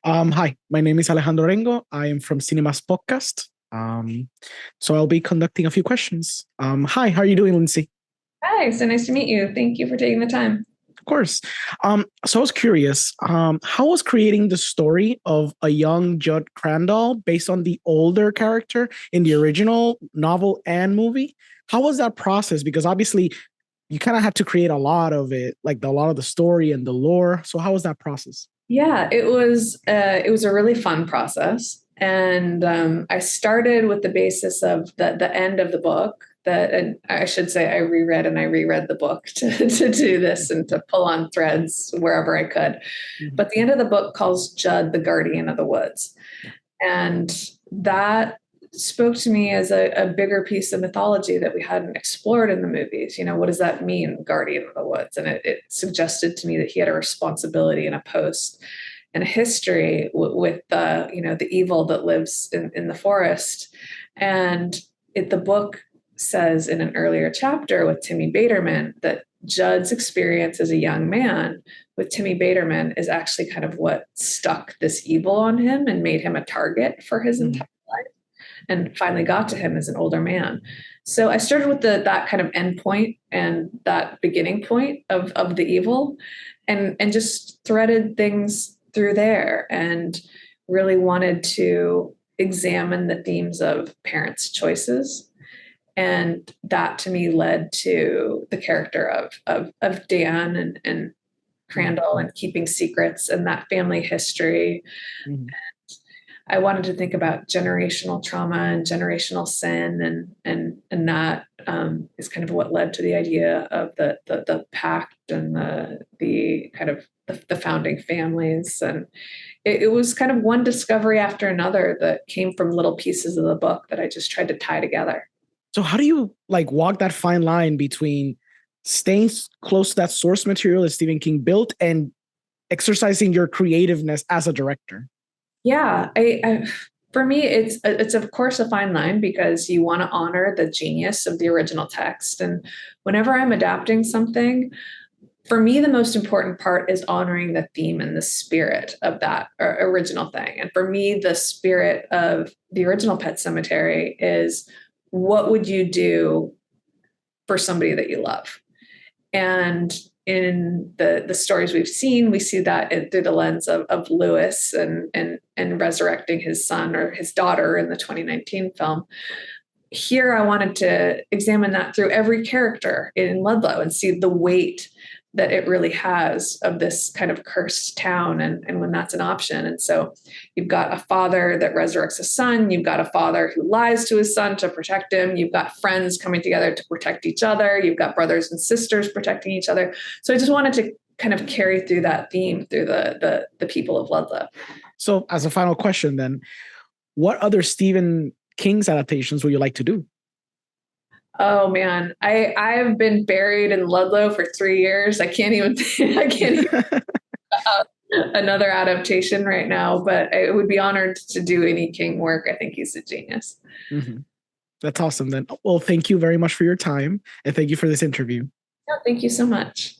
Hi, my name is Alejandro Orengo. I am from CINE MÁS podcast. So I'll be conducting a few questions. Hi, how are you doing, Lindsey? Hi, so nice to meet you. Thank you for taking the time. Of course. So I was curious, how was creating the story of a young Judd Crandall based on the older character in the original novel and movie? How was that process? Because obviously you kind of had to create a lot of it, like a lot of the story and the lore. So how was that process? Yeah, it was a really fun process, and I started with the basis of the end of the book. That and I should say I reread and I reread the book to do this and to pull on threads wherever I could. Mhm. But the end of the book calls Judd the guardian of the woods. Yeah. And that spoke to me as a bigger piece of mythology that we hadn't explored in the movies. What does that mean, guardian of the woods? And it suggested to me that he had a responsibility and a post and a history with the evil that lives in the forest. And the book says in an earlier chapter with Timmy Baterman that Judd's experience as a young man with Timmy Baterman is actually kind of what stuck this evil on him and made him a target for his Mhm. entire life, and finally got to him as an older man. So I started with that kind of end point and that beginning point of the evil, and just threaded things through there, and really wanted to examine the themes of parents' choices. And that to me led to the character of Dan and Mhm. Crandall and keeping secrets and that family history. Mhm. I wanted to think about generational trauma and generational sin, and that is kind of what led to the idea of the pact and the kind of the founding families. And it was kind of one discovery after another that came from little pieces of the book that I just tried to tie together. So how do you like walk that fine line between staying close to that source material that Stephen King built and exercising your creativeness as a director? Yeah, for me, it's of course a fine line because you want to honor the genius of the original text. And whenever I'm adapting something, for me, the most important part is honoring the theme and the spirit of that original thing. And for me, the spirit of the original Pet Cemetery is, what would you do for somebody that you love? And in the stories we've seen, we see that through the lens of Lewis and resurrecting his son or his daughter in the 2019 film. Here, I wanted to examine that through every character in Ludlow and see the weight that it really has of this kind of cursed town, and when that's an option. And so you've got a father that resurrects a son, you've got a father who lies to his son to protect him, you've got friends coming together to protect each other, you've got brothers and sisters protecting each other. So I just wanted to kind of carry through that theme through the people of Ludlow. So as a final question then, what other Stephen King's adaptations would you like to do? Oh man, I've been buried in Ludlow for 3 years. I can't even I can't even another adaptation right now, but I would be honored to do any King work. I think he's a genius. Mhm. That's awesome then. Well, thank you very much for your time and thank you for this interview. Yeah, thank you so much.